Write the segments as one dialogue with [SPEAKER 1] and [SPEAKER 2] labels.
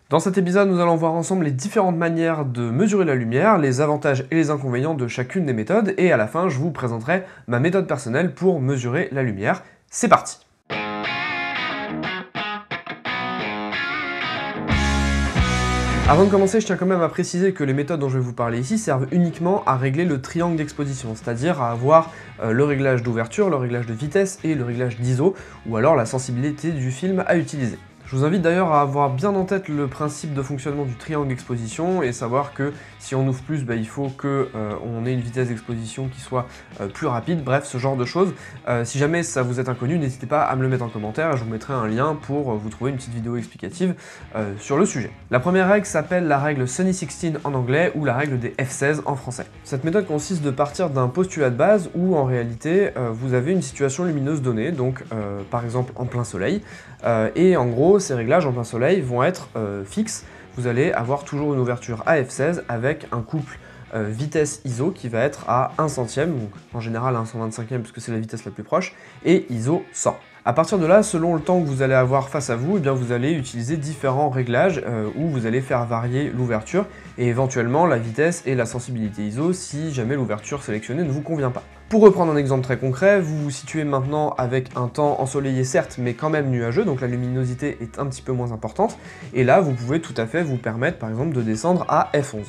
[SPEAKER 1] Dans cet épisode, nous allons voir ensemble les différentes manières de mesurer la lumière, les avantages et les inconvénients de chacune des méthodes, et à la fin, je vous présenterai ma méthode personnelle pour mesurer la lumière. C'est parti! Avant de commencer, je tiens quand même à préciser que les méthodes dont je vais vous parler ici servent uniquement à régler le triangle d'exposition, c'est-à-dire à avoir le réglage d'ouverture, le réglage de vitesse et le réglage d'ISO, ou alors la sensibilité du film à utiliser. Je vous invite d'ailleurs à avoir bien en tête le principe de fonctionnement du triangle d'exposition et savoir que si on ouvre plus, il faut qu'on ait une vitesse d'exposition qui soit plus rapide, bref, ce genre de choses. Si jamais ça vous est inconnu, n'hésitez pas à me le mettre en commentaire et je vous mettrai un lien pour vous trouver une petite vidéo explicative sur le sujet. La première règle s'appelle la règle Sunny 16 en anglais ou la règle des F16 en français. Cette méthode consiste de partir d'un postulat de base où en réalité vous avez une situation lumineuse donnée, donc par exemple en plein soleil, et en gros ces réglages en plein soleil vont être fixes. Vous allez avoir toujours une ouverture à f16 avec un couple vitesse ISO qui va être à 1 centième, donc en général à 1 125e puisque c'est la vitesse la plus proche, et ISO 100. A partir de là, selon le temps que vous allez avoir face à vous, vous allez utiliser différents réglages où vous allez faire varier l'ouverture et éventuellement la vitesse et la sensibilité ISO si jamais l'ouverture sélectionnée ne vous convient pas. Pour reprendre un exemple très concret, vous vous situez maintenant avec un temps ensoleillé certes, mais quand même nuageux, donc la luminosité est un petit peu moins importante, et là vous pouvez tout à fait vous permettre par exemple de descendre à F11.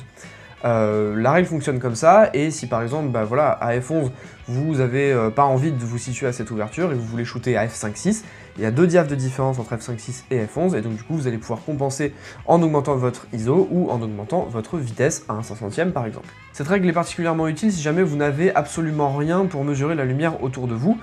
[SPEAKER 1] La règle fonctionne comme ça, et si par exemple, à F11, vous n'avez pas envie de vous situer à cette ouverture et vous voulez shooter à F5.6, il y a 2 diaphes de différence entre F5.6 et F11, et donc du coup vous allez pouvoir compenser en augmentant votre ISO ou en augmentant votre vitesse à 1 500e par exemple. Cette règle est particulièrement utile si jamais vous n'avez absolument rien pour mesurer la lumière autour de vous,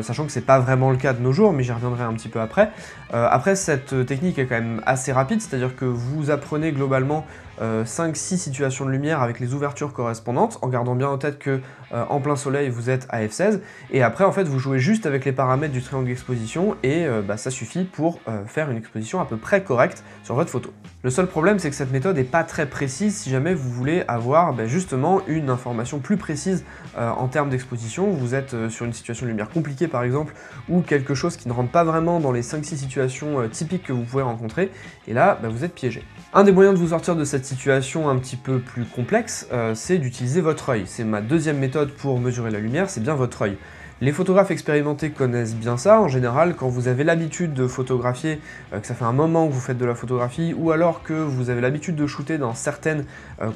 [SPEAKER 1] sachant que c'est pas vraiment le cas de nos jours, mais j'y reviendrai un petit peu après. Après, cette technique est quand même assez rapide, c'est-à-dire que vous apprenez globalement 5-6 situations de lumière avec les ouvertures correspondantes, en gardant bien en tête que en plein soleil vous êtes à F16, et après en fait vous jouez juste avec les paramètres du triangle d'exposition et ça suffit pour faire une exposition à peu près correcte sur votre photo. Le seul problème c'est que cette méthode n'est pas très précise si jamais vous voulez avoir justement une information plus précise en termes d'exposition. Vous êtes sur une situation de lumière compliquée par exemple, ou quelque chose qui ne rentre pas vraiment dans les 5-6 situations typiques que vous pouvez rencontrer, et là vous êtes piégé. Un des moyens de vous sortir de cette situation un petit peu plus complexe, c'est d'utiliser votre œil. C'est ma deuxième méthode pour mesurer la lumière, c'est bien votre œil. Les photographes expérimentés connaissent bien ça. En général, quand vous avez l'habitude de photographier, que ça fait un moment que vous faites de la photographie, ou alors que vous avez l'habitude de shooter dans certaines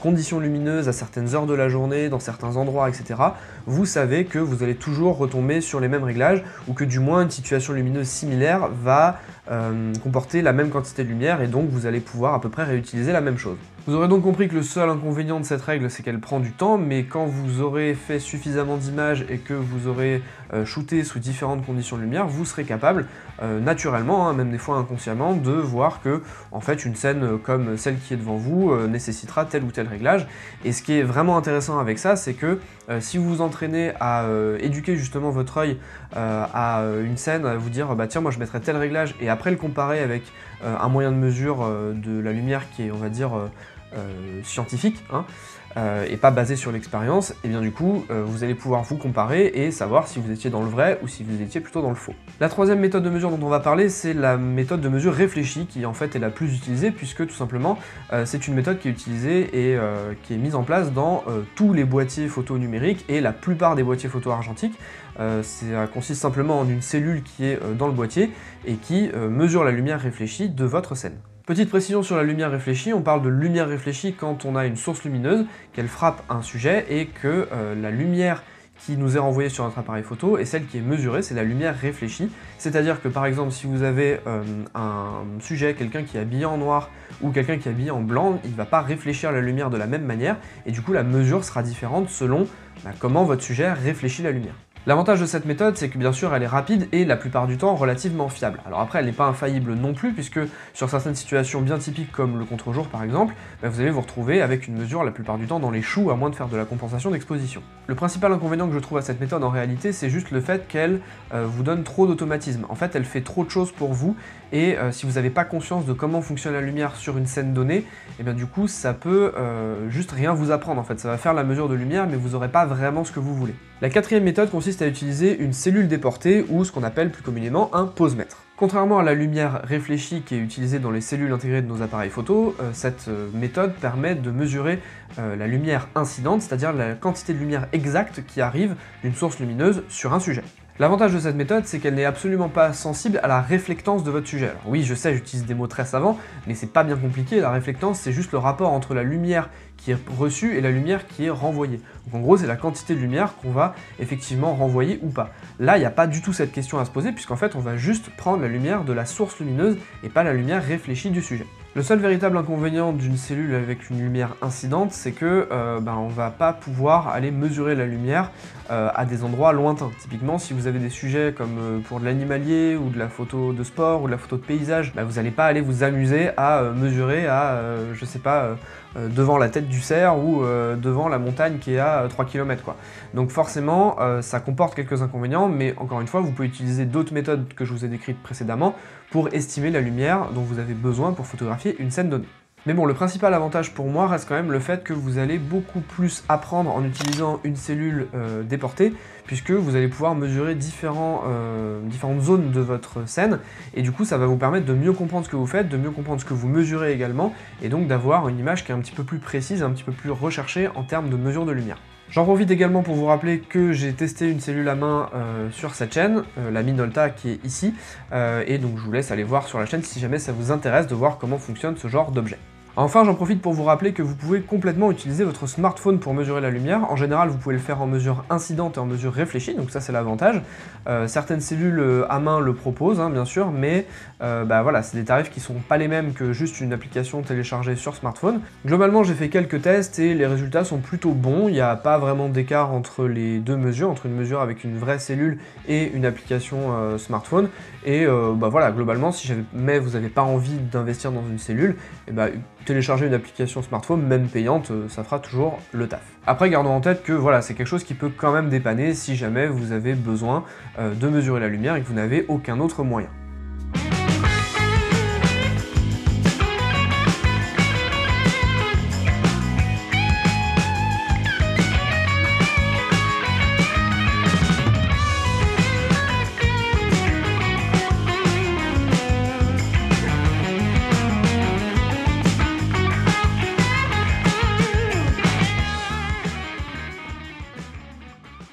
[SPEAKER 1] conditions lumineuses, à certaines heures de la journée, dans certains endroits, etc., vous savez que vous allez toujours retomber sur les mêmes réglages, ou que du moins une situation lumineuse similaire va comporter la même quantité de lumière, et donc vous allez pouvoir à peu près réutiliser la même chose. Vous aurez donc compris que le seul inconvénient de cette règle, c'est qu'elle prend du temps, mais quand vous aurez fait suffisamment d'images et que vous aurez shooté sous différentes conditions de lumière, vous serez capable, naturellement, même des fois inconsciemment, de voir que en fait, une scène comme celle qui est devant vous nécessitera tel ou tel réglage. Et ce qui est vraiment intéressant avec ça, c'est que si vous vous entraînez à éduquer justement votre œil à une scène, à vous dire tiens, moi je mettrais tel réglage, et après le comparer avec un moyen de mesure de la lumière qui est, on va dire, scientifique, et pas basé sur l'expérience, et bien du coup vous allez pouvoir vous comparer et savoir si vous étiez dans le vrai ou si vous étiez plutôt dans le faux. La troisième méthode de mesure dont on va parler, c'est la méthode de mesure réfléchie, qui en fait est la plus utilisée puisque tout simplement c'est une méthode qui est utilisée et qui est mise en place dans tous les boîtiers photo numériques et la plupart des boîtiers photo argentiques. Ça consiste simplement en une cellule qui est dans le boîtier et qui mesure la lumière réfléchie de votre scène. Petite précision sur la lumière réfléchie, on parle de lumière réfléchie quand on a une source lumineuse, qu'elle frappe un sujet et que la lumière qui nous est renvoyée sur notre appareil photo et celle qui est mesurée, c'est la lumière réfléchie. C'est-à-dire que par exemple, si vous avez un sujet, quelqu'un qui est habillé en noir ou quelqu'un qui est habillé en blanc, il ne va pas réfléchir la lumière de la même manière et du coup la mesure sera différente selon comment votre sujet réfléchit la lumière. L'avantage de cette méthode, c'est que bien sûr elle est rapide et la plupart du temps relativement fiable. Alors après, elle n'est pas infaillible non plus, puisque sur certaines situations bien typiques comme le contre-jour par exemple, vous allez vous retrouver avec une mesure la plupart du temps dans les choux, à moins de faire de la compensation d'exposition. Le principal inconvénient que je trouve à cette méthode en réalité, c'est juste le fait qu'elle vous donne trop d'automatisme. En fait, elle fait trop de choses pour vous, et si vous n'avez pas conscience de comment fonctionne la lumière sur une scène donnée, et bien du coup ça peut juste rien vous apprendre en fait. Ça va faire la mesure de lumière, mais vous n'aurez pas vraiment ce que vous voulez. La quatrième méthode consiste à utiliser une cellule déportée ou ce qu'on appelle plus communément un posemètre. Contrairement à la lumière réfléchie qui est utilisée dans les cellules intégrées de nos appareils photo, cette méthode permet de mesurer la lumière incidente, c'est-à-dire la quantité de lumière exacte qui arrive d'une source lumineuse sur un sujet. L'avantage de cette méthode, c'est qu'elle n'est absolument pas sensible à la réflectance de votre sujet. Alors oui, je sais, j'utilise des mots très savants, mais c'est pas bien compliqué, la réflectance, c'est juste le rapport entre la lumière qui est reçue et la lumière qui est renvoyée. Donc en gros, c'est la quantité de lumière qu'on va effectivement renvoyer ou pas. Là, il n'y a pas du tout cette question à se poser, puisqu'en fait, on va juste prendre la lumière de la source lumineuse et pas la lumière réfléchie du sujet. Le seul véritable inconvénient d'une cellule avec une lumière incidente, c'est que on va pas pouvoir aller mesurer la lumière à des endroits lointains. Typiquement, si vous avez des sujets comme pour de l'animalier ou de la photo de sport ou de la photo de paysage, vous n'allez pas aller vous amuser à mesurer à, je sais pas, devant la tête du cerf ou devant la montagne qui est à 3 km quoi. Donc forcément, ça comporte quelques inconvénients, mais encore une fois, vous pouvez utiliser d'autres méthodes que je vous ai décrites précédemment pour estimer la lumière dont vous avez besoin pour photographier une scène donnée. Mais bon, le principal avantage pour moi reste quand même le fait que vous allez beaucoup plus apprendre en utilisant une cellule déportée, puisque vous allez pouvoir mesurer différentes zones de votre scène, et du coup ça va vous permettre de mieux comprendre ce que vous faites, de mieux comprendre ce que vous mesurez également, et donc d'avoir une image qui est un petit peu plus précise, un petit peu plus recherchée en termes de mesure de lumière. J'en profite également pour vous rappeler que j'ai testé une cellule à main sur cette chaîne, la Minolta qui est ici, et donc je vous laisse aller voir sur la chaîne si jamais ça vous intéresse de voir comment fonctionne ce genre d'objet. Enfin, j'en profite pour vous rappeler que vous pouvez complètement utiliser votre smartphone pour mesurer la lumière. En général, vous pouvez le faire en mesure incidente et en mesure réfléchie, donc ça c'est l'avantage. Certaines cellules à main le proposent, bien sûr, mais voilà, c'est des tarifs qui sont pas les mêmes que juste une application téléchargée sur smartphone. Globalement, j'ai fait quelques tests et les résultats sont plutôt bons. Il n'y a pas vraiment d'écart entre les deux mesures, entre une mesure avec une vraie cellule et une application smartphone. Et voilà, globalement, si jamais vous n'avez pas envie d'investir dans une cellule, télécharger une application smartphone, même payante, ça fera toujours le taf. Après, gardons en tête que voilà, c'est quelque chose qui peut quand même dépanner si jamais vous avez besoin de mesurer la lumière et que vous n'avez aucun autre moyen.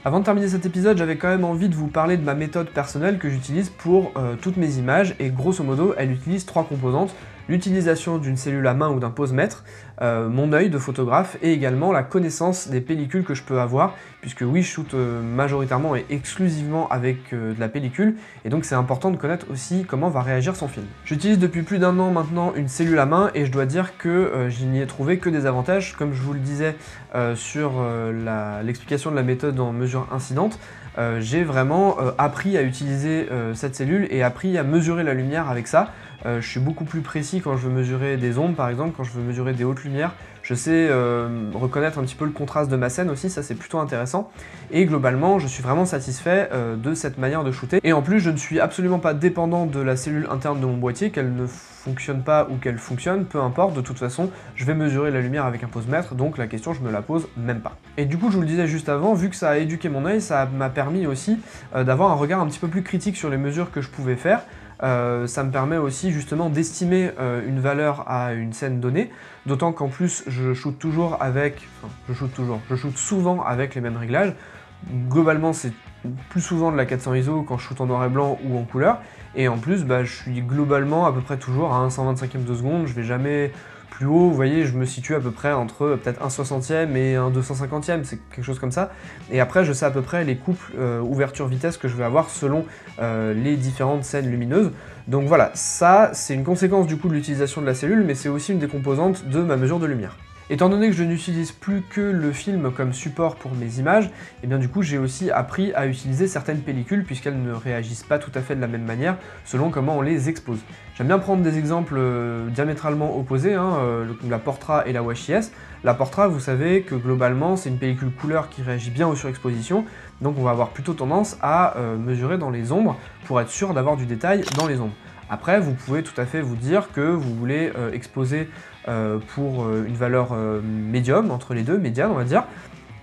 [SPEAKER 1] Avant de terminer cet épisode, j'avais quand même envie de vous parler de ma méthode personnelle que j'utilise pour toutes mes images, et grosso modo, elle utilise trois composantes: l'utilisation d'une cellule à main ou d'un posemètre, mon œil de photographe, et également la connaissance des pellicules que je peux avoir, puisque oui, je shoote majoritairement et exclusivement avec de la pellicule, et donc c'est important de connaître aussi comment va réagir son film. J'utilise depuis plus d'1 an maintenant une cellule à main, et je dois dire que je n'y ai trouvé que des avantages. Comme je vous le disais sur l'explication de la méthode en mesure incidente, j'ai vraiment appris à utiliser cette cellule et appris à mesurer la lumière avec ça. Je suis beaucoup plus précis quand je veux mesurer des ombres par exemple, quand je veux mesurer des hautes lumières. Je sais reconnaître un petit peu le contraste de ma scène aussi, ça c'est plutôt intéressant. Et globalement, je suis vraiment satisfait de cette manière de shooter. Et en plus, je ne suis absolument pas dépendant de la cellule interne de mon boîtier, qu'elle ne fonctionne pas ou qu'elle fonctionne, peu importe, de toute façon, je vais mesurer la lumière avec un posemètre, donc la question, je me la pose même pas. Et du coup, je vous le disais juste avant, vu que ça a éduqué mon œil, ça m'a permis aussi d'avoir un regard un petit peu plus critique sur les mesures que je pouvais faire. Ça me permet aussi justement d'estimer une valeur à une scène donnée, d'autant qu'en plus je shoot souvent avec les mêmes réglages. Globalement, c'est plus souvent de la 400 ISO quand je shoot en noir et blanc ou en couleur, et en plus je suis globalement à peu près toujours à 1/125e de seconde, je vais jamais plus haut, vous voyez, je me situe à peu près entre peut-être 1/60e et 1/250e, c'est quelque chose comme ça. Et après, je sais à peu près les couples ouverture-vitesse que je vais avoir selon les différentes scènes lumineuses. Donc voilà, ça, c'est une conséquence du coup de l'utilisation de la cellule, mais c'est aussi une des composantes de ma mesure de lumière. Étant donné que je n'utilise plus que le film comme support pour mes images, et bien du coup j'ai aussi appris à utiliser certaines pellicules puisqu'elles ne réagissent pas tout à fait de la même manière selon comment on les expose. J'aime bien prendre des exemples diamétralement opposés, la Portra et la Washi S. La Portra, vous savez que globalement c'est une pellicule couleur qui réagit bien aux surexpositions, donc on va avoir plutôt tendance à mesurer dans les ombres pour être sûr d'avoir du détail dans les ombres. Après, vous pouvez tout à fait vous dire que vous voulez exposer pour une valeur médium, entre les deux, médiane on va dire,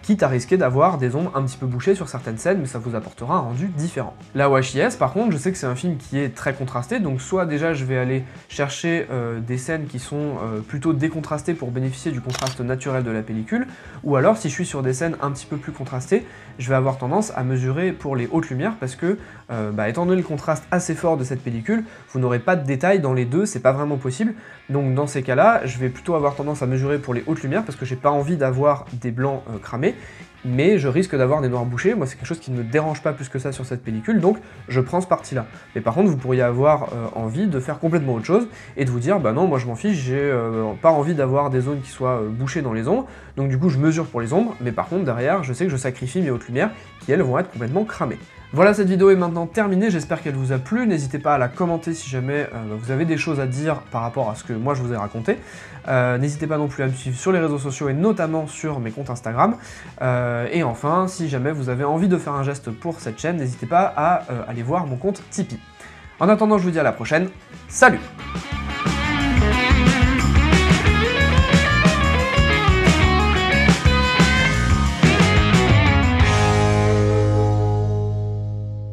[SPEAKER 1] quitte à risquer d'avoir des ombres un petit peu bouchées sur certaines scènes, mais ça vous apportera un rendu différent. La WHIS, par contre, je sais que c'est un film qui est très contrasté, donc soit déjà je vais aller chercher des scènes qui sont plutôt décontrastées pour bénéficier du contraste naturel de la pellicule, ou alors si je suis sur des scènes un petit peu plus contrastées, je vais avoir tendance à mesurer pour les hautes lumières parce que, étant donné le contraste assez fort de cette pellicule, vous n'aurez pas de détails dans les deux, c'est pas vraiment possible. Donc dans ces cas-là, je vais plutôt avoir tendance à mesurer pour les hautes lumières parce que j'ai pas envie d'avoir des blancs cramés, mais je risque d'avoir des noirs bouchés. Moi c'est quelque chose qui ne me dérange pas plus que ça sur cette pellicule, donc je prends ce parti-là. Mais par contre, vous pourriez avoir envie de faire complètement autre chose et de vous dire, bah non, moi je m'en fiche, j'ai pas envie d'avoir des zones qui soient bouchées dans les ombres, donc du coup je mesure pour les ombres, mais par contre derrière, je sais que je sacrifie mes hautes lumières qui elles vont être complètement cramées. Voilà, cette vidéo est maintenant terminée, j'espère qu'elle vous a plu, n'hésitez pas à la commenter si jamais vous avez des choses à dire par rapport à ce que moi je vous ai raconté. N'hésitez pas non plus à me suivre sur les réseaux sociaux et notamment sur mes comptes Instagram. Et enfin, si jamais vous avez envie de faire un geste pour cette chaîne, n'hésitez pas à aller voir mon compte Tipeee. En attendant, je vous dis à la prochaine, salut!